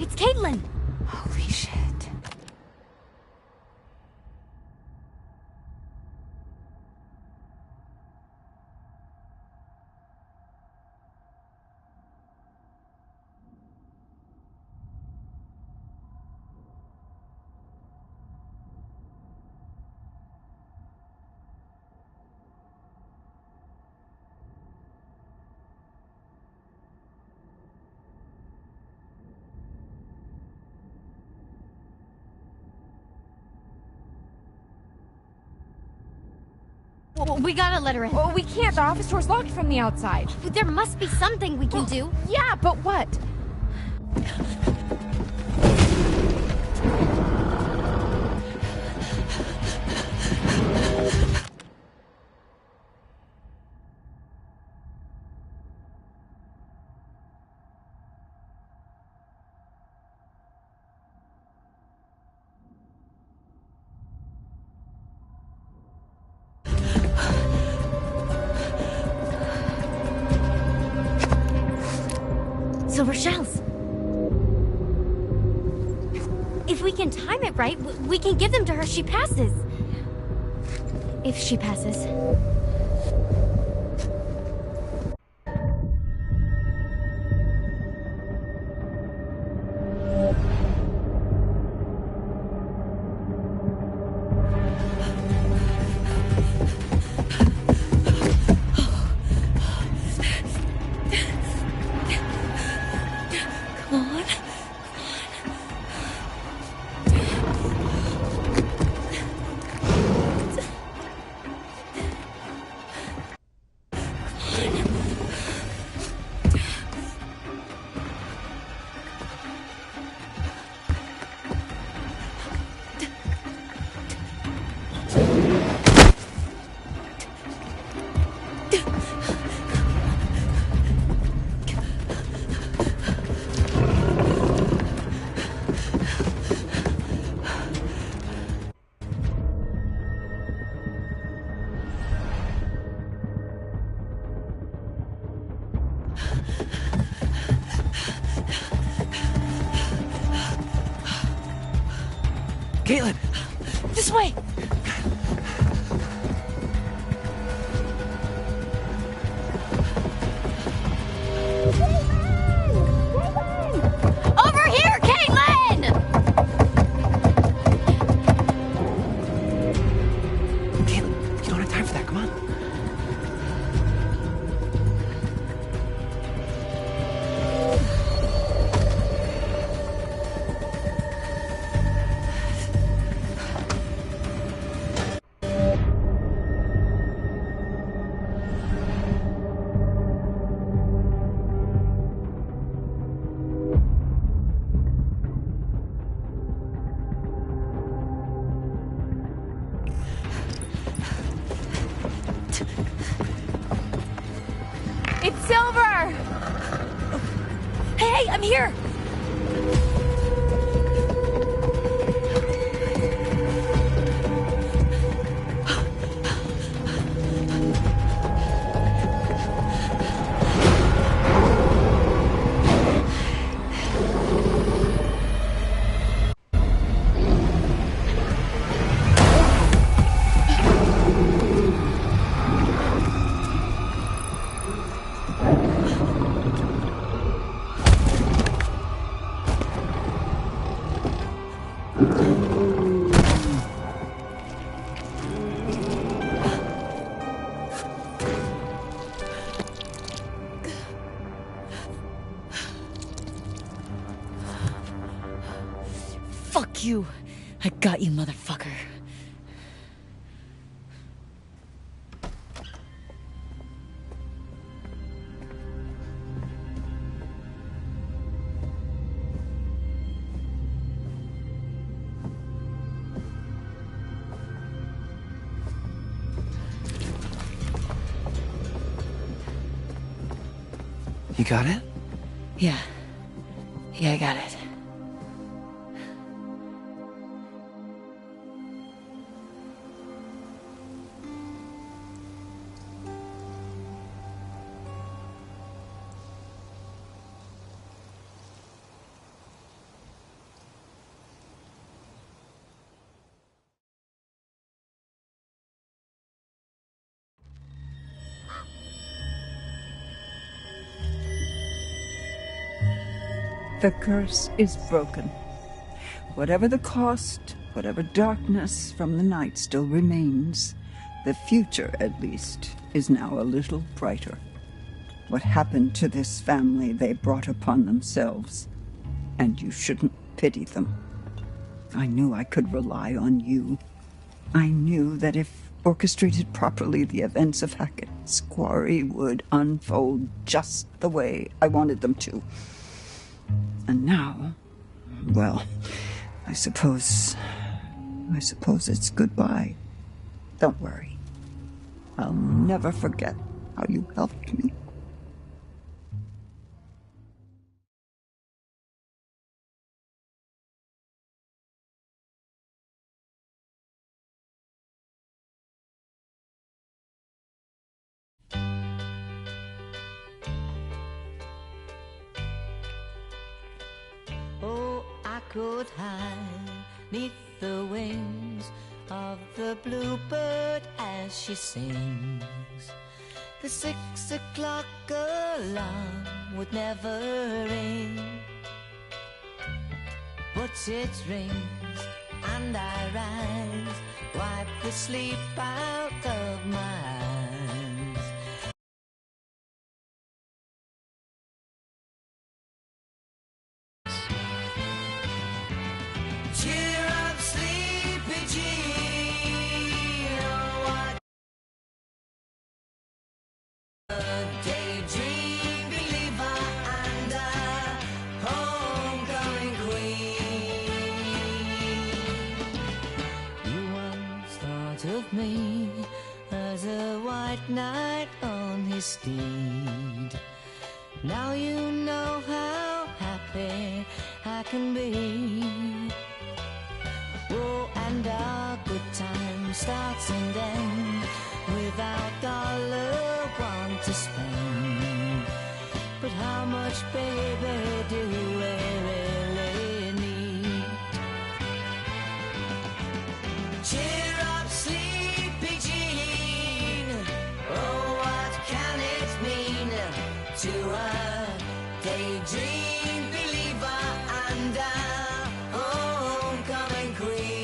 It's Caitlin! Holy shit. Well, we gotta let her in. Oh, we can't. The office door's locked from the outside. There must be something we can do. Yeah, but what? Silver shells. If we can time it right, we can give them to her. She passes. If she passes. Caitlin! This way! Over here, Caitlin! Caitlin, you don't have time for that, come on. It's Silver! Hey, I'm here! Fuck you. I got you, motherfucker. You got it? Yeah. Yeah, I got it. The curse is broken. Whatever the cost, whatever darkness from the night still remains, the future, at least, is now a little brighter. What happened to this family they brought upon themselves, and you shouldn't pity them. I knew I could rely on you. I knew that if orchestrated properly, the events of Hackett's Quarry would unfold just the way I wanted them to. And now, well, I suppose it's goodbye. Don't worry. I'll never forget how you helped me. Oh, I could hide neath the wings of the bluebird as she sings. The 6 o'clock alarm would never ring, but it rings and I rise, wipe the sleep out of my eyes. Cheer up, sleepy Jean. Oh, what a daydream believer and a homecoming queen. You once thought of me as a white knight on his steed. Now you know how happy I can be. Oh, and our good time starts and ends without dollar one to spend. But how much, baby, do we really need? Cheer up, sleepy Jean. Oh, what can it mean to a daydream believer and a homecoming queen?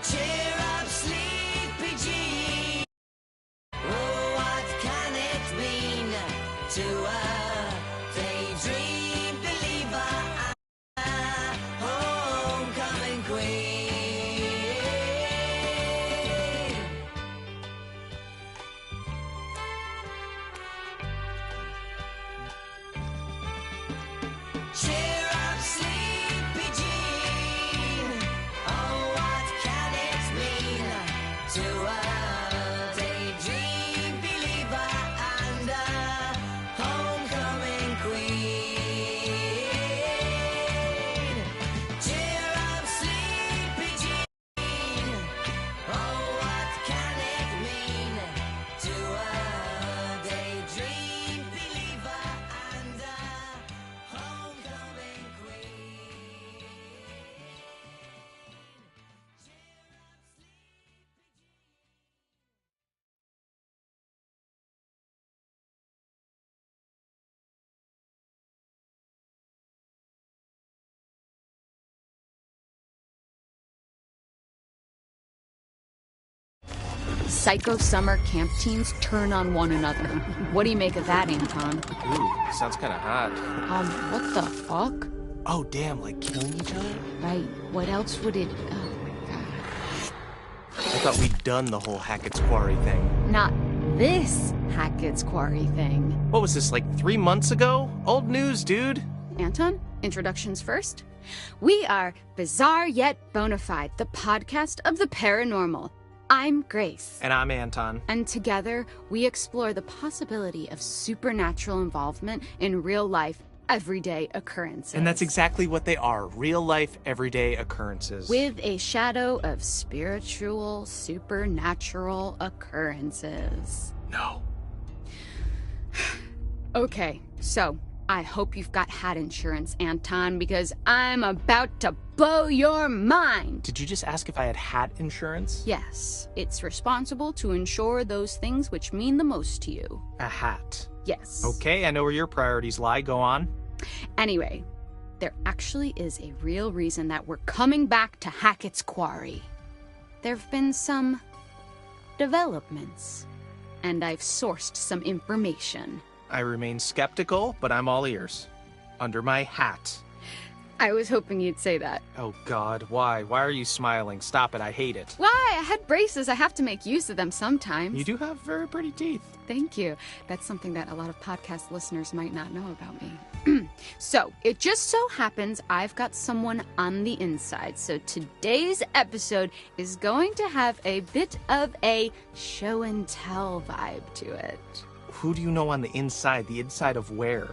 Cheer up, sleepy Jean. Oh, what can it mean to a daydream believer and a homecoming queen? Cheer up, sleepy Jean. Oh, what can it mean to a daydream believer and a homecoming queen? Cheer up, sleepy Jean. Oh, what can it mean to a daydream believer and a homecoming queen? Psycho summer camp teens turn on one another. What do you make of that, Anton? Ooh, sounds kind of hot. What the fuck? Oh, damn, like killing each other? Right, what else would it... Oh, my God. I thought we'd done the whole Hackett's Quarry thing. Not this Hackett's Quarry thing. What was this, like 3 months ago? Old news, dude. Anton, introductions first. We are Bizarre Yet Bonafide, the podcast of the paranormal. I'm Grace. And I'm Anton. And together, we explore the possibility of supernatural involvement in real-life, everyday occurrences. And that's exactly what they are, real-life, everyday occurrences. With a shadow of spiritual, supernatural occurrences. No. Okay, so I hope you've got hat insurance, Anton, because I'm about to blow your mind. Did you just ask if I had hat insurance? Yes, it's responsible to insure those things which mean the most to you. A hat. Yes. Okay, I know where your priorities lie. Go on. Anyway, there actually is a real reason that we're coming back to Hackett's Quarry. There've been some developments, and I've sourced some information. I remain skeptical, but I'm all ears. Under my hat. I was hoping you'd say that. Oh God, why? Why are you smiling? Stop it, I hate it. Why? I had braces. I have to make use of them sometimes. You do have very pretty teeth. Thank you. That's something that a lot of podcast listeners might not know about me. So, it just so happens I've got someone on the inside. So today's episode is going to have a bit of a show and tell vibe to it. Who do you know on the inside? The inside of where?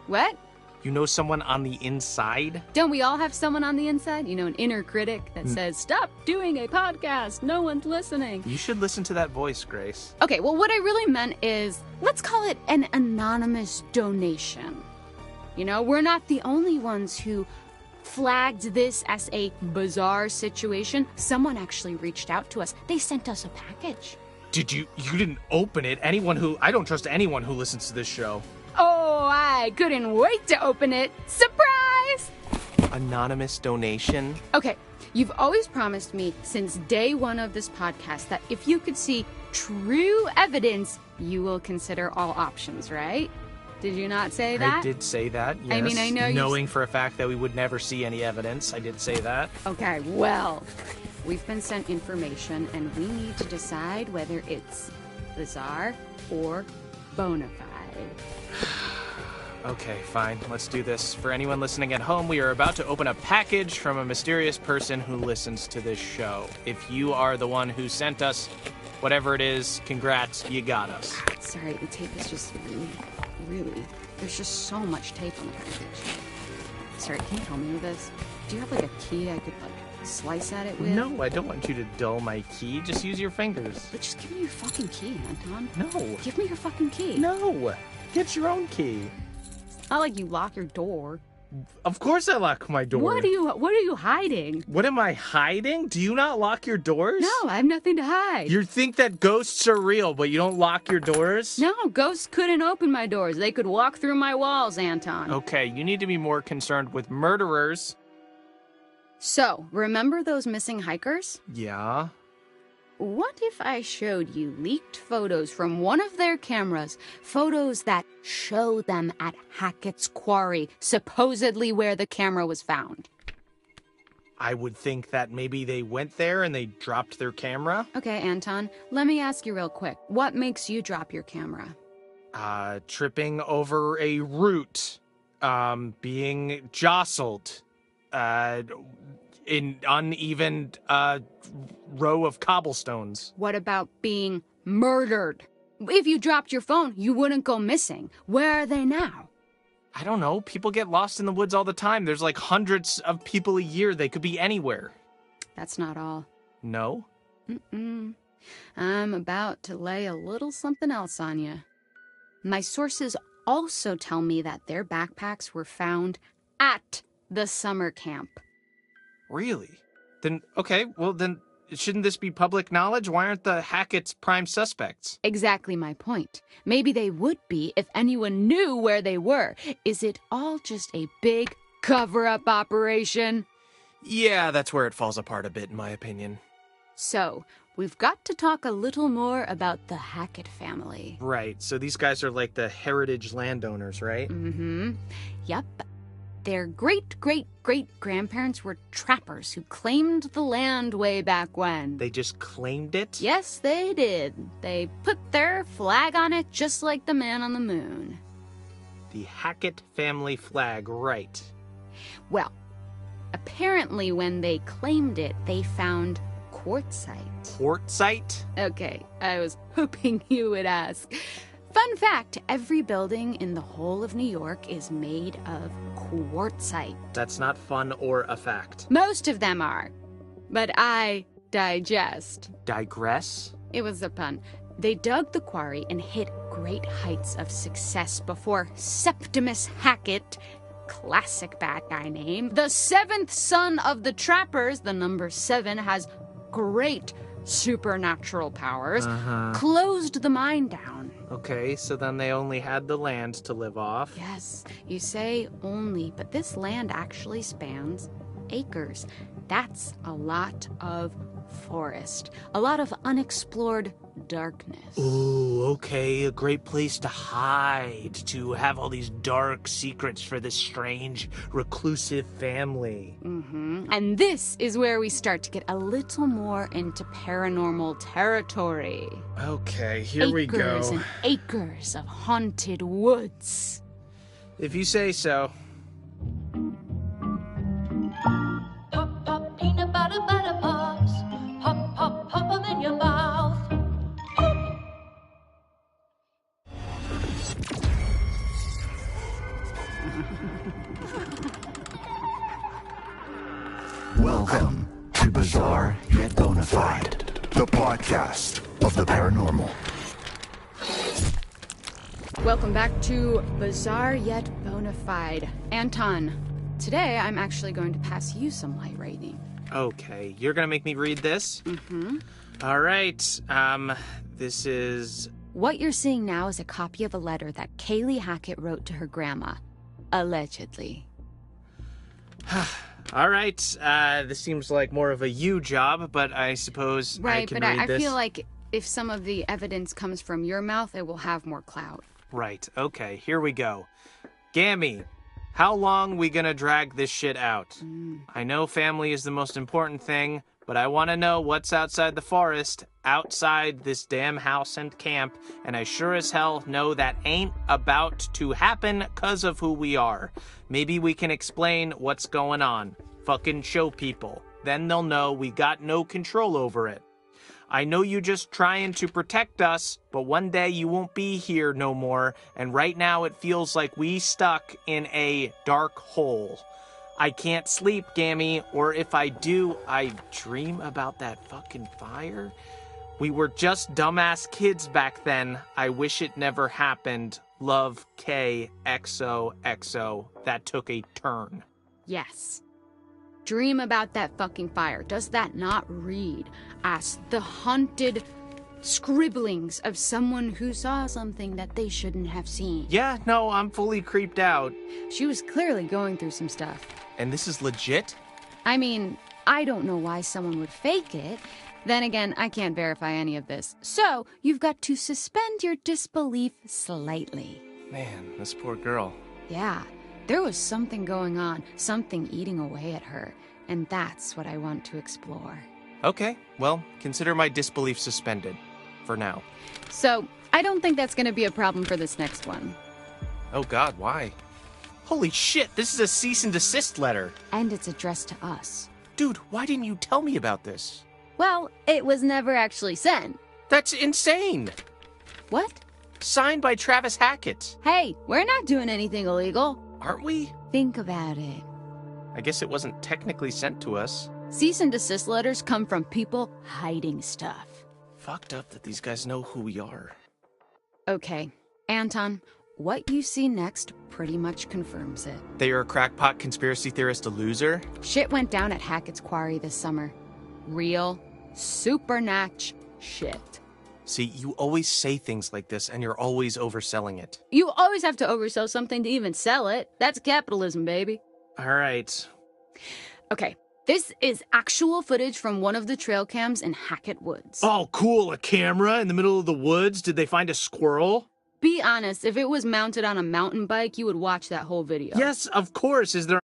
What? You know someone on the inside? Don't we all have someone on the inside? You know, an inner critic that says, stop doing a podcast, no one's listening. You should listen to that voice, Grace. Okay, well, what I really meant is, let's call it an anonymous donation. You know, we're not the only ones who flagged this as a bizarre situation. Someone actually reached out to us. They sent us a package. You didn't open it? I don't trust anyone who listens to this show. Oh, I couldn't wait to open it. Surprise! Anonymous donation? Okay, you've always promised me since day one of this podcast that if you could see true evidence, you will consider all options, right? Did you not say that? I did say that, yes. I mean, I know knowing for a fact that we would never see any evidence, I did say that. Okay, well, we've been sent information and we need to decide whether it's bizarre or bona fide. Okay, fine. Let's do this. For anyone listening at home, we are about to open a package from a mysterious person who listens to this show. If you are the one who sent us whatever it is, congrats, you got us. Sorry, the tape is just really, there's just so much tape on the package. Sorry, can you help me with this? Do you have like a key I could like slice at it with? No, I don't want you to dull my key. Just use your fingers. But just give me your fucking key, Anton. No. Give me your fucking key. No. Get your own key. It's not like you lock your door. Of course I lock my door. What are you hiding? What am I hiding? Do you not lock your doors? No, I have nothing to hide. You think that ghosts are real, but you don't lock your doors? No, ghosts couldn't open my doors. They could walk through my walls, Anton. Okay, you need to be more concerned with murderers. So, remember those missing hikers? Yeah. What if I showed you leaked photos from one of their cameras, photos that show them at Hackett's Quarry, supposedly where the camera was found? I would think that maybe they went there and they dropped their camera. Okay, Anton, let me ask you real quick. What makes you drop your camera? Tripping over a root. Being jostled. In uneven, row of cobblestones. What about being murdered? If you dropped your phone, you wouldn't go missing. Where are they now? I don't know. People get lost in the woods all the time. There's like hundreds of people a year. They could be anywhere. That's not all. No? I'm about to lay a little something else on you. My sources also tell me that their backpacks were found at the summer camp. Really? Then, okay, well then, shouldn't this be public knowledge? Why aren't the Hackett's prime suspects? Exactly my point. Maybe they would be if anyone knew where they were. Is it all just a big cover-up operation? Yeah, that's where it falls apart a bit, in my opinion. So, we've got to talk a little more about the Hackett family. Right, so these guys are like the heritage landowners, right? Mm-hmm. Yep. Their great-great-great-grandparents were trappers who claimed the land way back when. They just claimed it? Yes, they did. They put their flag on it just like the man on the moon. The Hackett family flag, right. Well, apparently when they claimed it, they found quartzite. Quartzite? Okay, I was hoping you would ask. Fun fact, every building in the whole of New York is made of quartzite. That's not fun or a fact. Most of them are. But I digest. Digress? It was a pun. They dug the quarry and hit great heights of success before Septimus Hackett, classic bad guy name, the seventh son of the trappers, the number 7, has great supernatural powers, closed the mine down. Okay, so then they only had the land to live off. Yes, you say only, but this land actually spans acres. That's a lot of forest, a lot of unexplored darkness. Ooh, okay, a great place to hide, to have all these dark secrets for this strange, reclusive family. And this is where we start to get a little more into paranormal territory. Okay, here we go. Acres and acres of haunted woods. If you say so. Pop, pop, peanut butter, butter pops. Pop, pop, pop 'em in your mouth. Welcome to Bizarre Yet Bonafide, the podcast of the paranormal. Welcome back to Bizarre Yet Bonafide. Anton, today I'm actually going to pass you some light reading. Okay, you're gonna make me read this? All right, this is... What you're seeing now is a copy of a letter that Kaylee Hackett wrote to her grandma. Allegedly. All right, this seems like more of a you job, but I suppose I can but read I this. feel like if some of the evidence comes from your mouth, it will have more clout. Right, okay, here we go. Gammy, how long we gonna drag this shit out? I know family is the most important thing, but I want to know what's outside the forest, outside this damn house and camp, and I sure as hell know that ain't about to happen 'cause of who we are. Maybe we can explain what's going on. Fucking show people. Then they'll know we got no control over it. I know you just trying to protect us, but one day you won't be here no more, and right now it feels like we stuck in a dark hole. I can't sleep, Gammy, or if I do, I dream about that fucking fire. We were just dumbass kids back then. I wish it never happened. Love, K, XOXO. That took a turn. Yes. Dream about that fucking fire. Does that not read as the haunted scribblings of someone who saw something that they shouldn't have seen? Yeah, no, I'm fully creeped out. She was clearly going through some stuff. And this is legit? I mean, I don't know why someone would fake it. Then again, I can't verify any of this. So, you've got to suspend your disbelief slightly. Man, this poor girl. Yeah, there was something going on, something eating away at her. And that's what I want to explore. Okay, well, consider my disbelief suspended. For now. So, I don't think that's gonna be a problem for this next one. Oh god, why? Holy shit, this is a cease and desist letter. And it's addressed to us. Dude, why didn't you tell me about this? Well, it was never actually sent. That's insane! What? Signed by Travis Hackett. Hey, we're not doing anything illegal. Aren't we? Think about it. I guess it wasn't technically sent to us. Cease and desist letters come from people hiding stuff. Fucked up that these guys know who we are. Okay, Anton, what you see next pretty much confirms it. They are a crackpot conspiracy theorist, a loser? Shit went down at Hackett's Quarry this summer. Real, supernatch shit. See, you always say things like this and you're always overselling it. You always have to oversell something to even sell it. That's capitalism, baby. Alright. Okay, this is actual footage from one of the trail cams in Hackett Woods. Oh, cool, a camera in the middle of the woods? Did they find a squirrel? Be honest, if it was mounted on a mountain bike, you would watch that whole video. Yes, of course. Is there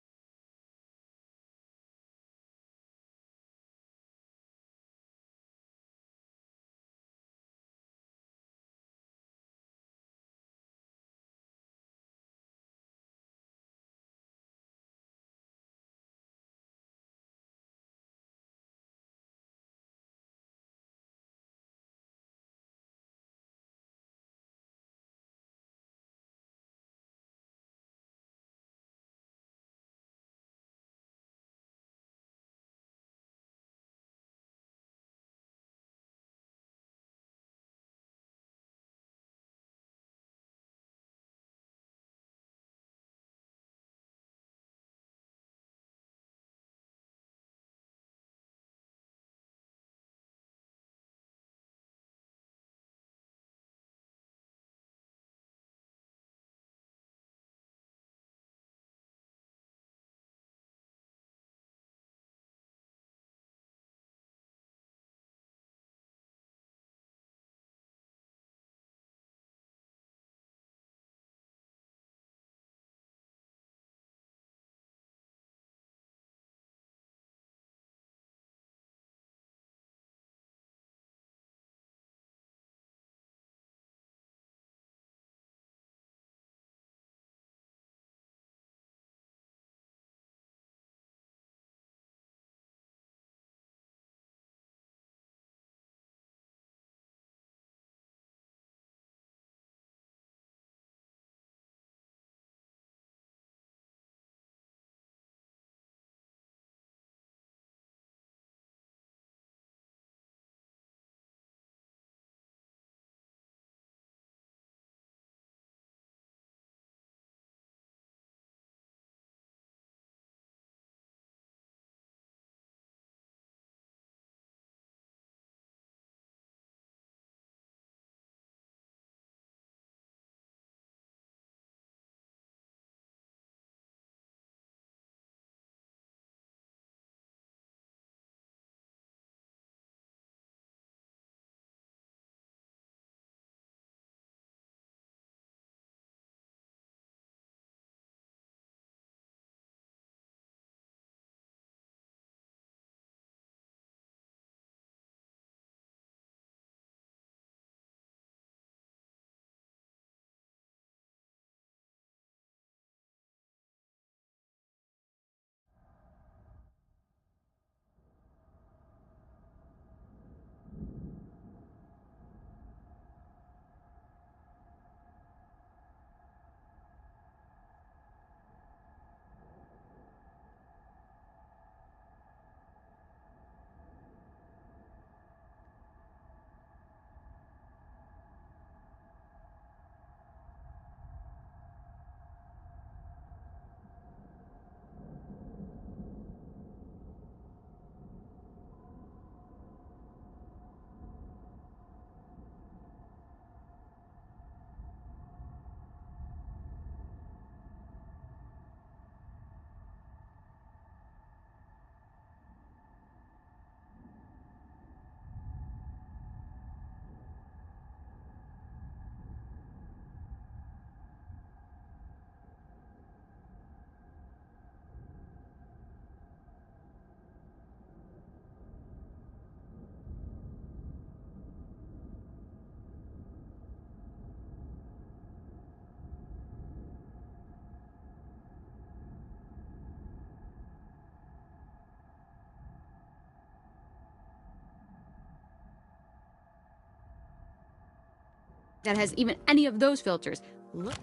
that has even any of those filters. Look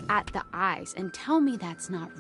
at the eyes and tell me that's not